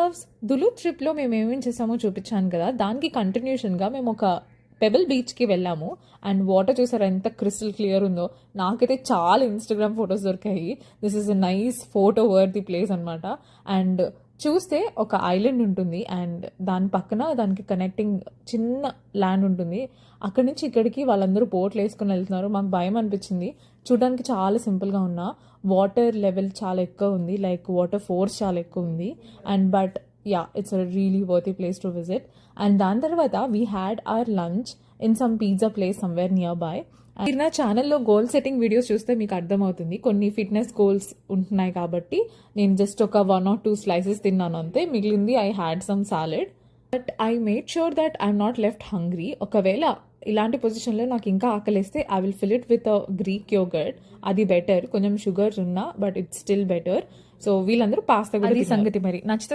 Loves, దులు ట్రిప్లో మేము ఏమేమి చేసామో చూపించాను కదా, దానికి కంటిన్యూషన్గా మేము ఒక పెబుల్ బీచ్కి వెళ్ళాము. అండ్ వాటర్ చూసారా ఎంత క్రిస్టల్ క్లియర్ ఉందో. నాకైతే చాలా ఇన్స్టాగ్రామ్ ఫొటోస్ దొరికాయి. This is a nice photo worthy place అనమాట. అండ్ చూస్తే ఒక ఐలాండ్ ఉంటుంది అండ్ దాని పక్కన దానికి కనెక్టింగ్ చిన్న ల్యాండ్ ఉంటుంది. అక్కడి నుంచి ఇక్కడికి వాళ్ళందరూ బోట్లు వేసుకుని వెళ్తున్నారు. మాకు భయం అనిపించింది. చూడడానికి చాలా సింపుల్గా ఉన్నా వాటర్ లెవెల్ చాలా ఎక్కువ ఉంది, లైక్ వాటర్ ఫోర్స్ చాలా ఎక్కువ ఉంది. And but yeah, it's a really worthy place to visit. And దాని తర్వాత we had our lunch in some pizza place somewhere near by. మీరు నా ఛానల్లో గోల్ సెట్టింగ్ వీడియోస్ చూస్తే మీకు అర్థమవుతుంది. కొన్ని ఫిట్నెస్ గోల్స్ ఉంటున్నాయి కాబట్టి నేను జస్ట్ ఒక 1 or 2 స్లైసెస్ తిన్నాను అంతే. మిగిలింది I had some salad. But I made sure that I'm not left hungry. ఒకవేళ ఇలాంటి పొజిషన్లో నాకు ఇంకా ఆకలిస్తే I will fill it with Greek yogurt. అది బెటర్, కొంచెం షుగర్స్ ఉన్నా but it's still better. So వీళ్ళందరూ పాస్తా కూడా సంగతి. మరి నచ్చితే